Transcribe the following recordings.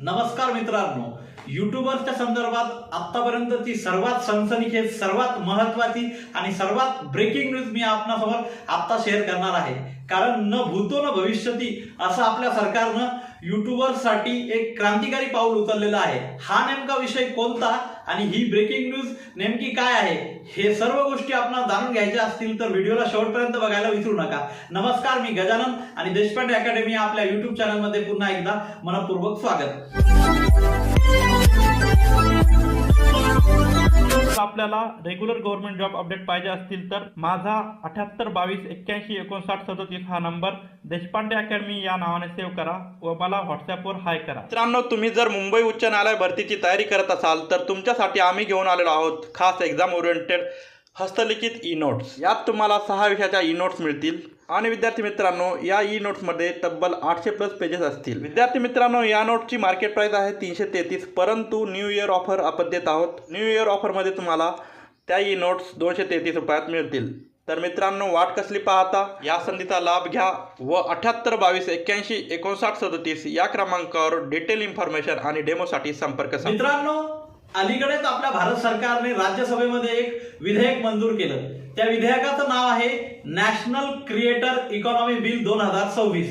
नमस्कार मित्रांनो, यूट्यूबर्सच्या संदर्भात आतापर्यंतची सर्वात सनसनीखेज, सर्वात महत्त्वाची आणि सर्वात ब्रेकिंग न्यूज मी आपणासमोर आता शेअर करणार आहे। कारण न भूतो न भविष्यती असं आपल्या सरकारनं यूट्यूबर्ससाठी एक क्रांतिकारी पाऊल उचललेलं आहे। हा नेमका विषय कोणता आणि ही ब्रेकिंग न्यूज नेमकी काय आहे, हे सर्व गोष्टी आपल्याला जाणून घ्यायच्या असतील तर व्हिडिओला शेवटपर्यंत बघायला विसरू नका। नमस्कार, मी गजानन आणि देशपांडे अकॅडमी आपल्या यूट्यूब चॅनलमध्ये पुन्हा एकदा मनपूर्वक स्वागत। आपल्याला रेग्युलर गव्हर्नमेंट जॉब अपडेट पाहिजे असतील तर माझा 7822815937 हा नंबर देशपांडे अकॅडमी या नावाने सेव्ह करा व मला व्हॉट्सअपवर हाय करा। मित्रांनो, तुम्ही जर मुंबई उच्च न्यायालय भरतीची तयारी करत असाल तर तुमच्यासाठी आम्ही घेऊन आलेलो आहोत खास एक्झाम ओरिएंटेड हस्तलिखित ई नोट्स। यात तुम्हाला 6 विषयाच्या ई नोट्स मिळतील आणि विद्यार्थी मित्रांनो, या ई नोट्समध्ये तब्बल 800+ पेजेस असतील। विद्यार्थी मित्रांनो, या नोट्सची मार्केट प्राइस आहे 333, परंतु न्यू इयर ऑफर आपण देत आहोत। न्यू इयर ऑफरमध्ये तुम्हाला त्या ई नोट्स 233 रुपयात मिळतील। तर मित्रांनो, वाट कसली पाहता, या संधीचा लाभ घ्या व 7822815937 या क्रमांकावर डिटेल इन्फॉर्मेशन आणि डेमोसाठी संपर्क साधा। मित्रांनो, अलीकडेच आपल्या भारत सरकारने राज्यसभेमध्ये एक विधेयक मंजूर केलं। त्या विधेयकाचं नाव आहे नॅशनल क्रिएटर इकॉनॉमी बिल 2026।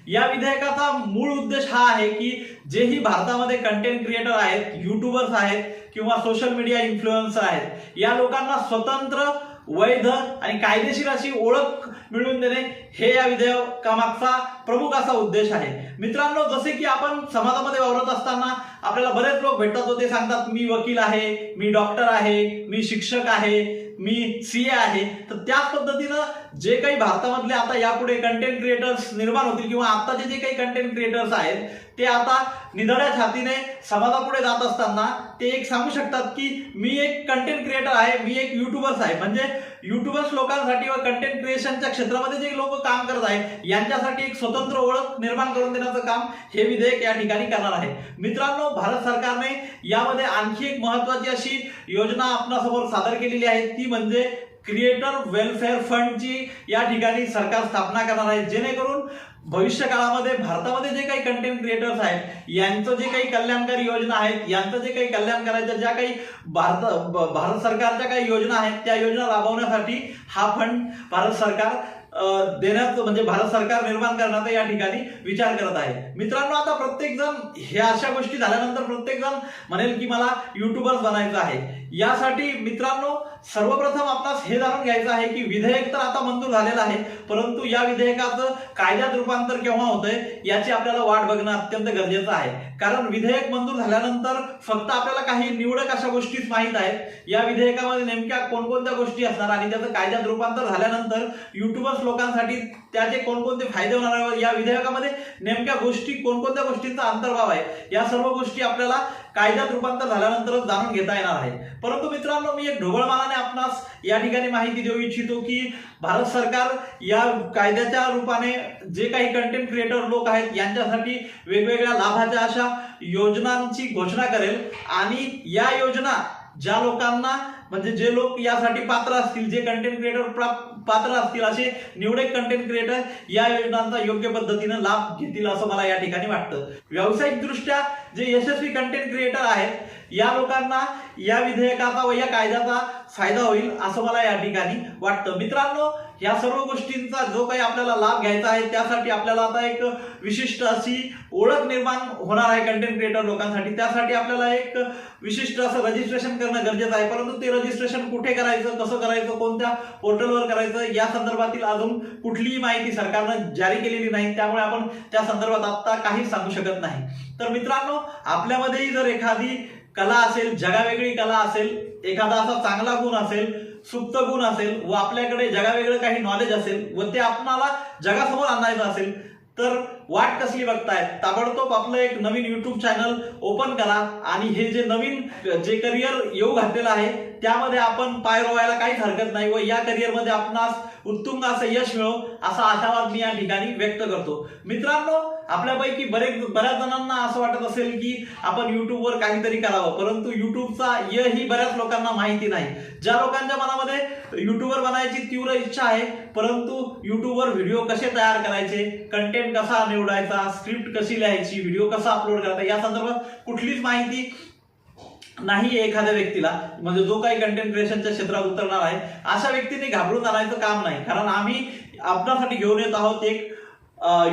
या विधेयकाचा मूळ उद्देश हा आहे की जेही भारतामध्ये कंटेंट क्रिएटर आहेत, युट्यूबर्स आहेत किंवा सोशल मीडिया इन्फ्लुएन्सर आहेत, या लोकांना स्वतंत्र, वैध आणि कायदेशीर अशी ओळख मिळवून देणे हे या विधेयकामागचा प्रमुख असा उद्देश आहे। मित्रांनो, जसे की आपण समाजामध्ये वावरत असताना आपल्याला बरेच लोक भेटतात व ते सांगतात मी वकील आहे, मी डॉक्टर आहे, मी शिक्षक आहे, मी सीए आहे। तर त्याच पद्धतीनं जे काही भारतामधले आता यापुढे कंटेंट क्रिएटर्स निर्माण होतील किंवा आताचे जे काही कंटेंट क्रिएटर्स आहेत ते आता निधड्या छातीने समाजापुढे जात असताना ते एक सांगू शकतात की मी एक कंटेंट क्रिएटर आहे, मी एक युट्यूबर्स आहे। म्हणजे युट्यूबर्स लोकांसाठी व कंटेंट क्रिएशनच्या क्षेत्रामध्ये जे लोक काम करत आहेत यांच्यासाठी एक स्वतंत्र ओळख निर्माण करून देण्याचं काम हे विधेयक या ठिकाणी करणार आहे। मित्रांनो, भारत सरकारने यामध्ये आणखी एक महत्त्वाची अशी योजना आपल्यासमोर सादर केलेली आहे, ती म्हणजे क्रिएटर वेलफेअर फंडची या ठिकाणी सरकार स्थापना करणार आहे, जेणेकरून भविष्य काळामध्ये भारतामध्ये जे काही कंटेंट क्रिएटर्स आहेत यांचं जे काही कल्याणकारी योजना आहेत, यांचं जे काही कल्याण करायच्या ज्या काही भारत सरकारच्या काही योजना आहेत त्या योजना राबवण्यासाठी हा फंड भारत सरकार देण्याचं म्हणजे भारत सरकार निर्माण करण्याचा या ठिकाणी विचार करत आहे। मित्रांनो, आता प्रत्येक जण ह्या अशा गोष्टी झाल्यानंतर प्रत्येक जण म्हणेल की मला युट्यूबर्स बनायचं आहे। यासाठी मित्रांनो, सर्वप्रथम आपणास हे जाणून घ्यायचं आहे की विधेयक तर आता मंजूर झालेलं आहे, परंतु या विधेयकाचं कायद्यात रूपांतर केव्हा होतंय याची आपल्याला वाट बघणं अत्यंत गरजेचं आहे। कारण विधेयक मंजूर झाल्यानंतर फक्त आपल्याला काही निवडक अशा गोष्टीच माहीत आहेत। या विधेयकामध्ये नेमक्या कोणकोणत्या गोष्टी असणार आणि त्याचं कायद्यात रूपांतर झाल्यानंतर युट्यूबर्स लोकांसाठी त्याचे कोणकोणते फायदे होणार आहे, या विधेयकामध्ये नेमक्या गोष्टी कोणकोणत्या गोष्टींचा अंतर्भाव आहे, या सर्व गोष्टी आपल्याला कायद्यात रूपांतर झाल्यानंतरच जाणून घेता येणार आहे। परंतु मित्रांनो, मी एक ढोबळमानाने आपणास या ठिकाणी माहिती देऊ इच्छितो की भारत सरकार या कायद्याच्या रूपाने जे काही कंटेंट क्रिएटर लोक आहेत यांच्यासाठी वेगवेगळ्या लाभाच्या अशा योजनांची घोषणा करेल आणि या योजना ज्या लोकांना म्हणजे जे लोक यासाठी पात्र असतील, जे कंटेंट क्रिएटर पात्र असतील असे निवडक कंटेंट क्रिएटर या योजनांचा योग्य पद्धतीने लाभ घेतील असं मला या ठिकाणी वाटतं। व्यावसायिक दृष्ट्या जे यशस्वी कंटेंट क्रिएटर आहेत या लोकांना या विधेयकाचा व या कायद्याचा फायदा होईल असं मला या ठिकाणी वाटतं। मित्रांनो, या सर्व गोष्टींचा जो काही आपल्याला लाभ घ्यायचा आहे त्यासाठी आपल्याला आता एक विशिष्ट अशी ओळख निर्माण होणार आहे कंटेंट क्रिएटर लोकांसाठी। त्यासाठी आपल्याला एक विशिष्ट असं रजिस्ट्रेशन करणं गरजेचं आहे, परंतु ते रजिस्ट्रेशन कुठे करायचं, कसं करायचं, कोणत्या पोर्टलवर करायचं या संदर्भातील अजून कुठलीही माहिती सरकारनं जारी केलेली नाही, त्यामुळे आपण त्या संदर्भात आता काहीच सांगू शकत नाही। तर मित्रांनो, आपल्यामध्येही जर एखादी कला असेल, जगावेगळी कला असेल, एखादा असा चांगला गुण असेल, सुप्त गुण असेल व आपल्याकडे जगावेगळं काही नॉलेज असेल व ते आपणाला जगासमोर आणायचं असेल तर वाट कसली बघताय, ताबडतोब आपलं एक नवीन युट्यूब चॅनल ओपन करा आणि हे जे नवीन जे करिअर येऊ घातलेलं आहे त्यामध्ये आपण पाय रोवायला काहीच हरकत नाही व या करिअरमध्ये आपणास उत्तुंग असं यश मिळो असा आशावाद मी या ठिकाणी व्यक्त करतो. मित्रांनो, आपल्यापैकी बऱ्याच जणांना असं वाटत असेल की आपण युट्यूबवर काहीतरी करावं, परंतु युट्यूबचा य ही बऱ्याच लोकांना माहिती नाही. ज्या लोकांच्या मनामध्ये युट्यूबर बनायची तीव्र इच्छा आहे, परंतु युट्यूबवर व्हिडिओ कसे तयार करायचे, कंटेंट कसा निवडायचा, स्क्रिप्ट कशी लिहायची, व्हिडिओ कसा अपलोड करायचा या संदर्भात कुठलीच माहिती नाही एखाद्या व्यक्तीला, म्हणजे जो काही कंटेंट क्रिएशनच्या क्षेत्रात उतरणार आहे अशा व्यक्तीने घाबरून आणायचं काम नाही. कारण आम्ही आपल्यासाठी घेऊन येत आहोत एक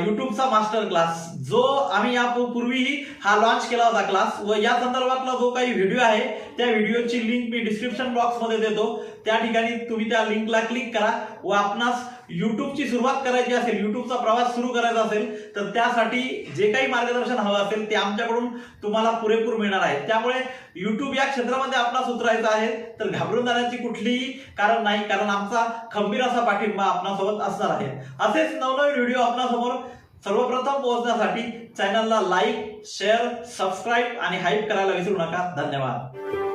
युट्यूबचा मास्टर क्लास, जो आम्ही यापूर्वीही हा लॉन्च केला होता क्लास, व या संदर्भातला जो काही व्हिडिओ आहे त्या व्हिडिओची लिंक मी डिस्क्रिप्शन बॉक्स मध्ये देतो. त्या ठिकाणी तुम्ही त्या लिंकला क्लिक करा व आपणास युट्यूबची सुरुवात करायची असेल, युट्यूबचा प्रवास सुरू करायचा असेल तर त्यासाठी जे काही मार्गदर्शन हवं असेल ते आमच्याकडून तुम्हाला पुरेपूर मिळणार आहे. त्यामुळे युट्यूब या क्षेत्रामध्ये आपणास उतरायचं आहे तर घाबरून जाण्याची कुठलीही कारण नाही, कारण आमचा खंबीर असा पाठिंबा आपणासोबत असणार आहे. असेच नवनवीन व्हिडिओ आपणासमोर सर्वप्रथम पोहोचण्यासाठी चॅनलला लाईक, शेअर, सबस्क्राईब आणि हाईप करायला विसरू नका. धन्यवाद.